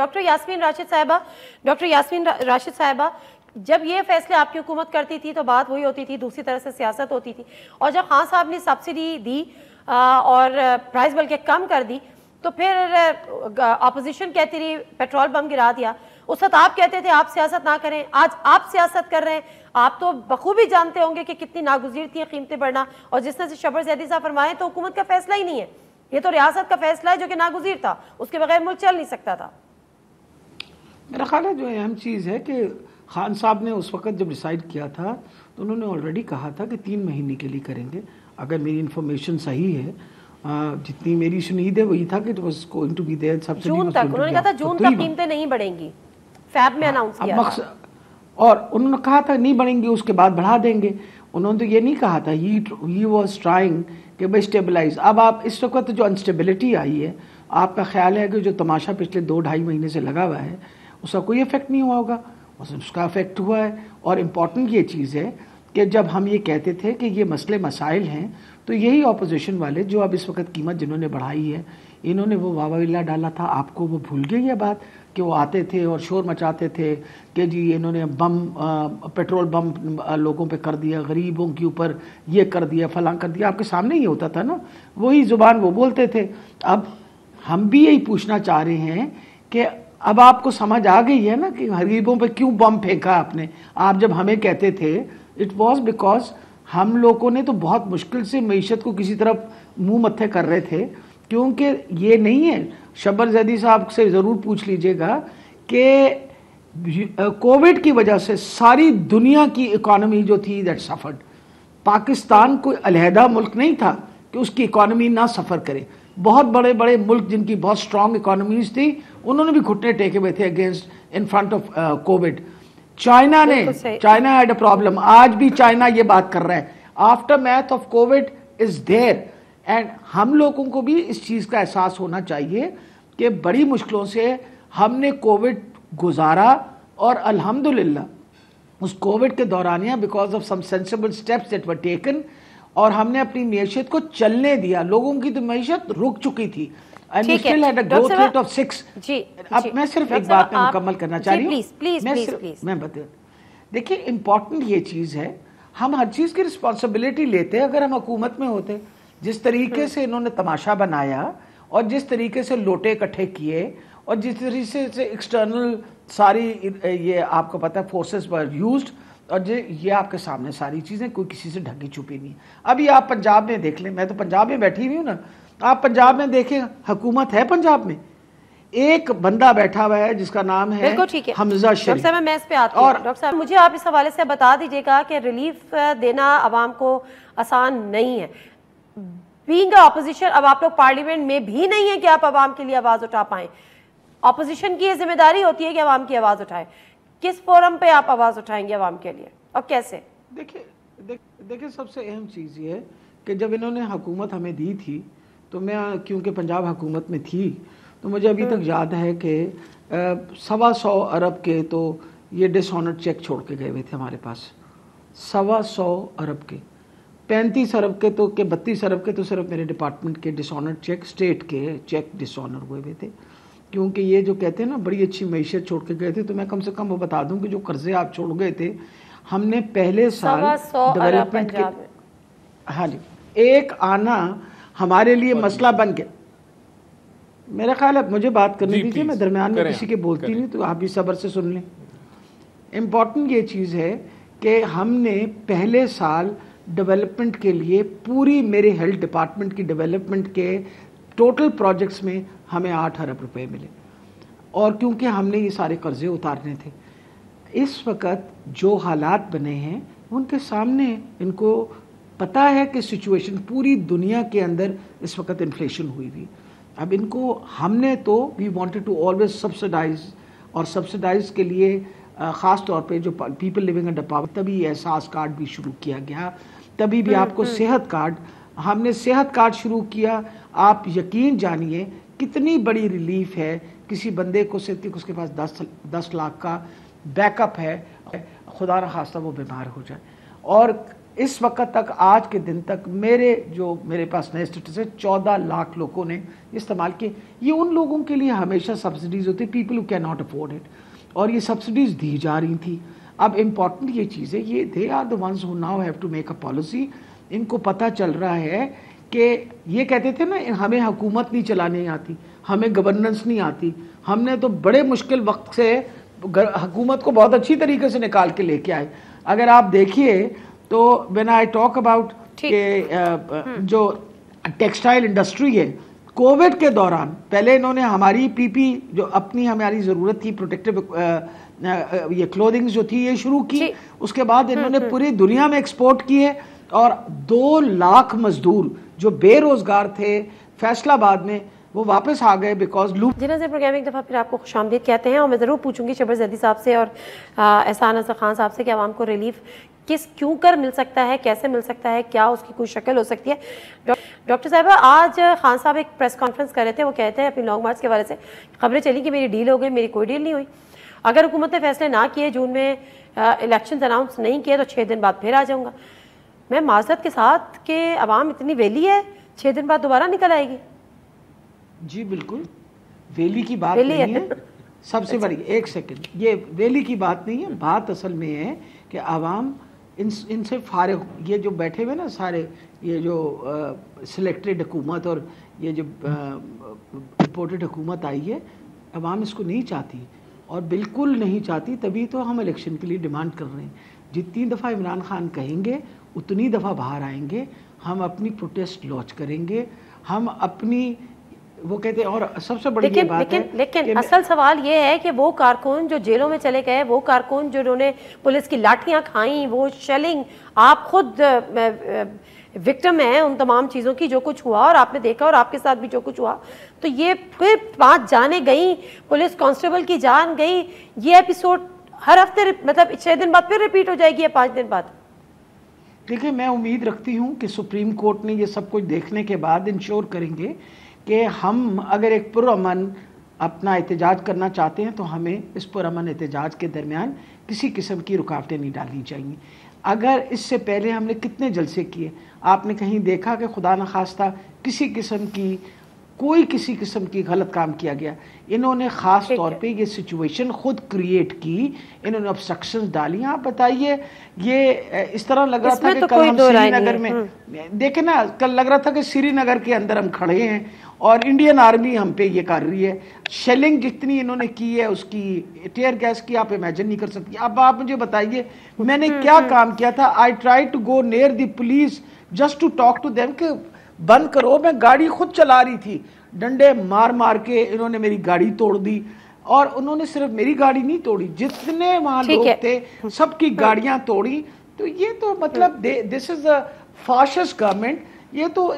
Doctor Yasmin Rashid साहिबा, जब ये फैसले आपकी हुकूमत करती थी तो बात वही होती थी, दूसरी तरह से सियासत होती थी। और जब खान साहब ने सब्सिडी दी और प्राइस बल्कि कम कर दी तो फिर अपोजिशन कहती रही पेट्रोल बम गिरा दिया। उस वक्त आप कहते थे आप सियासत ना करें, आज आप सियासत कर रहे हैं। आप तो बखूबी जानते होंगे कि कितनी नागुज़ीर थी कीमतें बढ़ना, और जिस तरह से शबर जैदी साहब फरमाएं तो हुकूमत का फैसला ही नहीं है, ये तो रियासत का फैसला है जो कि नागुज़ीर था, उसके बगैर मुल्क चल नहीं सकता था। मेरा ख्याल है जो अहम चीज़ है कि खान साहब ने उस वक्त जब डिसाइड किया था तो उन्होंने ऑलरेडी कहा था कि 3 महीने के लिए करेंगे। अगर मेरी इन्फॉर्मेशन सही है, जितनी मेरी सुनीद है वही था कि it was going to be there subsidy June तक। उन्होंने कहा था जून तक कीमतें नहीं बढ़ेंगी, फैब में अनाउंस किया था। और उन्होंने कहा था नहीं बढ़ेंगी, उसके बाद बढ़ा देंगे। उन्होंने तो ये नहीं कहा था, ही वाज ट्राइंग कि भाई स्टेबलाइज। अब आप इस वक्त जो अनस्टेबिलिटी आई है, आपका ख्याल है कि जो तमाशा पिछले 2-2.5 महीने से लगा हुआ है उसका कोई इफेक्ट नहीं हुआ होगा? उसका इफेक्ट हुआ है। और इम्पॉर्टेंट ये चीज़ है कि जब हम ये कहते थे कि ये मसले मसाइल हैं, तो यही अपोजिशन वाले जो अब इस वक्त कीमत जिन्होंने बढ़ाई है, इन्होंने वो वावाविल्ला डाला था। आपको वो भूल गई ये बात कि वो आते थे और शोर मचाते थे कि जी इन्होंने पेट्रोल बम लोगों पे कर दिया, गरीबों के ऊपर ये कर दिया, फलां कर दिया। आपके सामने ही होता था ना, वही ज़ुबान वो बोलते थे। अब हम भी यही पूछना चाह रहे हैं कि अब आपको समझ आ गई है ना कि गरीबों पे क्यों बम फेंका आपने। आप जब हमें कहते थे, इट वॉज बिकॉज हम लोगों ने तो बहुत मुश्किल से मईशत को किसी तरफ मुंह मत्थे कर रहे थे, क्योंकि ये नहीं है। शबर जैदी साहब से ज़रूर पूछ लीजिएगा कि कोविड की वजह से सारी दुनिया की इकॉनमी जो थी दैट सफर्ड। पाकिस्तान कोई अलहदा मुल्क नहीं था कि उसकी इकॉनमी ना सफ़र करे। बहुत बड़े बड़े मुल्क जिनकी बहुत स्ट्रॉन्ग इकोनॉमीज थी, उन्होंने भी घुटने टेके हुए थे against in front of COVID. China had a problem, आज भी चाइना ये बात कर रहा है। Aftermath of COVID is there, and हम लोगों को भी इस चीज़ का एहसास होना चाहिए कि बड़ी मुश्किलों से हमने कोविड गुजारा, और अल्हम्दुलिल्लाह उस कोविड के दौरानिया because of some sensible steps that were taken, और हमने अपनी मईशत को चलने दिया। लोगों की तो मईशत रुक चुकी थी। And we still had a growth rate of 6. अब मैं सिर्फ एक बात में मुकम्मल करना चाह रही हूँ। प्लीज मैं बता, देखिए इम्पोर्टेंट ये चीज़ है, हम हर चीज़ की रिस्पॉन्सिबिलिटी लेते हैं। अगर हम हुकूमत में होते, जिस तरीके से इन्होंने तमाशा बनाया और जिस तरीके से लोटे इकट्ठे किए और जिस तरीके से एक्सटर्नल सारी ये आपको पता है फोर्सेस वर यूज्ड, और ये आपके सामने सारी चीज़ें, कोई किसी से ढकी छुपी नहीं। अभी आप पंजाब में देख लें, मैं तो पंजाब में बैठी हुई हूँ ना, आप पंजाब में देखें, हुकूमत है पंजाब में, एक बंदा बैठा हुआ है जिसका नाम है हमजा शरीफ। डॉक्टर साहब मैं इस पे आती हूँ। डॉक्टर साहब मुझे आप इस हवाले से बता दीजिएगा कि रिलीफ देना आवाम को आसान नहीं है। बीइंग ऑपोजिशन, अब आप लोग पार्लियामेंट में भी नहीं है कि आप आवाम के लिए आवाज़ उठा पाएं। ऑपोजिशन की ये जिम्मेदारी होती है कि आवाम की आवाज़ उठाए। किस फोरम पे आप आवाज़ उठाएंगे आवाम के लिए और कैसे? देखिए सबसे अहम चीज़ ये है कि जब इन्होंने हुकूमत हमें दी थी, तो मैं क्योंकि पंजाब हुकूमत में थी, तो मुझे अभी तक याद है कि 125 अरब के तो ये डिसऑनर्ड चेक छोड़ के गए हुए थे हमारे पास। 125 अरब के, 35 अरब के तो 32 अरब के तो सिर्फ मेरे डिपार्टमेंट के डिसऑनर्ड चेक, स्टेट के चेक डिसऑनर हुए हुए थे। क्योंकि ये जो कहते हैं ना बड़ी अच्छी मईशत छोड़ के गए थे, तो मैं कम से कम वो बता दूं कि जो कर्जे आप छोड़ गए थे, हमने पहले साल डेवलपमेंट के, हाँ जी, एक आना हमारे लिए मसला बन गया। मेरा ख्याल है, मुझे बात करने दीजिए, मैं दरमियान में किसी के बोलती नहीं, तो आप भी सब्र से सुन लें। इम्पॉर्टेंट ये चीज़ है कि हमने पहले साल डेवलपमेंट के लिए पूरी मेरे हेल्थ डिपार्टमेंट की डेवलपमेंट के टोटल प्रोजेक्ट्स में हमें 8 अरब रुपए मिले, और क्योंकि हमने ये सारे कर्जे उतारने थे। इस वक्त जो हालात बने हैं उनके सामने इनको पता है कि सिचुएशन पूरी दुनिया के अंदर इस वक्त इन्फ्लेशन हुई हुई। अब इनको हमने तो we wanted to always subsidise, और सब्सिडाइज के लिए ख़ास तौर पे जो पीपल लिविंग अंडर पॉवर्टी, तभी एहसास कार्ड भी शुरू किया गया, तभी भी आपको सेहत कार्ड, हमने सेहत कार्ड शुरू किया। आप यकीन जानिए कितनी बड़ी रिलीफ है किसी बंदे को से कि उसके पास 10 लाख का बैकअप है, खुदा न खास्ता वो बीमार हो जाए। और اس وقت تک آج کے دن تک میرے پاس نئے اسٹیٹس ہے 14 لاکھ لوگوں نے استعمال کیے. یہ ان لوگوں کے لیے ہمیشہ سبسڈیز ہوتی, people who can not afford it, اور یہ سبسڈیز دی جا رہی تھی. اب امپورٹنٹ یہ چیز ہے, یہ they are the ones who now have to make a policy. ان کو پتہ چل رہا ہے کہ یہ کہتے تھے نا ہمیں حکومت نہیں چلانے آتی, ہمیں گورننس نہیں آتی, ہم نے تو بڑے مشکل وقت سے حکومت کو بہت اچھی طریقے سے نکال کے لے کے آئے. اگر آپ دیکھیے تو when I talk about کہ جو ٹیکسٹائل انڈسٹری ہے, کووڈ کے دوران پہلے انہوں نے ہماری پی پی جو اپنی ہماری ضرورت تھی پروٹیکٹیو یہ کلودنگز جو تھی یہ شروع کی, اس کے بعد انہوں نے پوری دنیا میں ایکسپورٹ کیے, اور 2 لاکھ مزدور جو بے روزگار تھے فیصل آباد میں وہ واپس آ گئے بیکاز لوپ. جی ناظرین, پروگرام ایک دفعہ پھر آپ کو خوش آمدید کہتے ہیں, اور میں ضرور پوچھوں گی شبر زیدی صاحب سے اور احسان اظہر خان صاحب سے کہ عوام کو ریلیف کیوں کر مل سکتا ہے, کیسے مل سکتا ہے, کیا اس کی کوئی شکل ہو سکتی ہے. ڈاکٹر صاحبہ, آج خان صاحب ایک پریس کانفرنس کر رہے تھے, وہ کہتے ہیں اپنی لانگ مارچ کے حوالے سے خبریں چلی کہ میری ڈیل ہو گئی, میری کوئی ڈیل نہیں ہوئی. اگر حکومت نے فیصلے نہ کیے, جون میں الیکشنز اناؤنس نہیں کیے, تو 6 دن بعد پھر آ جاؤں گا. میں معذرت کے ساتھ کہ عوام اتنی ویلی ہے, 6 دن بعد دوبارہ نکل آئے گی. جی بالکل, ویلی کی بات نہیں ہے. سب سے بڑی ایک سیکنڈ, یہ ویلی کی بات نہیں ہے. بات اصل میں ہے کہ عوام ان سے فارغ, یہ جو بیٹھے ہوئے نا سارے, یہ جو سلیکٹڈ حکومت اور یہ جو امپورٹڈ حکومت آئی ہے, عوام اس کو نہیں چاہتی, اور بالکل نہیں چاہتی. تبھی تو ہم الیکشن کے لیے ڈیمانڈ کر رہے ہیں. جتنی دفعہ عمران خان کہیں گے اتنی دفعہ باہر آئیں گے, ہم اپنی پروٹیسٹ لانچ کریں گے, ہم اپنی وہ کہتے ہیں. اور سب سے بڑی یہ بات ہے لیکن اصل سوال یہ ہے کہ وہ کارکن جو جیلوں میں چلے گئے, وہ کارکن جو انہوں نے پولیس کی لاٹھیاں کھائیں, وہ شیلنگ, آپ خود وکٹم ہیں ان تمام چیزوں کی, جو کچھ ہوا اور آپ نے دیکھا, اور آپ کے ساتھ بھی جو کچھ ہوا, تو یہ پھر 5 جانیں گئیں, پولیس کانسٹیبل کی جان گئی. یہ ایپیسوڈ ہر ہفتے مطلب 6 دن بعد پھر ریپیٹ ہو جائے گی یا 5 دن بعد. دیکھیں, میں امید رکھتی ہوں کہ سپریم کورٹ نے یہ سب کچھ دیکھنے کے بعد انشور کریں گے کہ ہم اگر ایک پرامن اپنا احتجاج کرنا چاہتے ہیں تو ہمیں اس پرامن احتجاج کے درمیان کسی قسم کی رکاوٹیں نہیں ڈالنی چاہیے. اگر اس سے پہلے ہم نے کتنے جلسے کیے, آپ نے کہیں دیکھا کہ خدا نخواستہ کسی قسم کی غلط کام کیا گیا؟ انہوں نے خاص طور پہ یہ سچویشن خود کریٹ کی, انہوں نے obstructions ڈالی. آپ بتائیے, یہ اس طرح لگ رہا تھا کہ کل ہم سری نگر میں, دیکھیں نا, کل لگ رہا تھا کہ سری نگر کے اندر ہم کھڑے ہیں اور انڈین آرمی ہم پہ یہ کر رہی ہے. شیلنگ جتنی انہوں نے کی ہے, اس کی ٹیئر گیس کی, آپ امیجن نہیں کر سکتی. اب آپ مجھے بتائیے میں نے کیا کام کیا تھا. I try to go near the police just to talk to them کہ بند کرو. میں گاڑی خود چلا رہی تھی, ڈنڈے مار مار کے انہوں نے میری گاڑی توڑ دی. اور انہوں نے صرف میری گاڑی نہیں توڑی, جتنے وہاں لوگ تھے سب کی گاڑیاں توڑی. تو یہ تو مطلب دس از اے فاشسٹ گورنمنٹ. یہ تو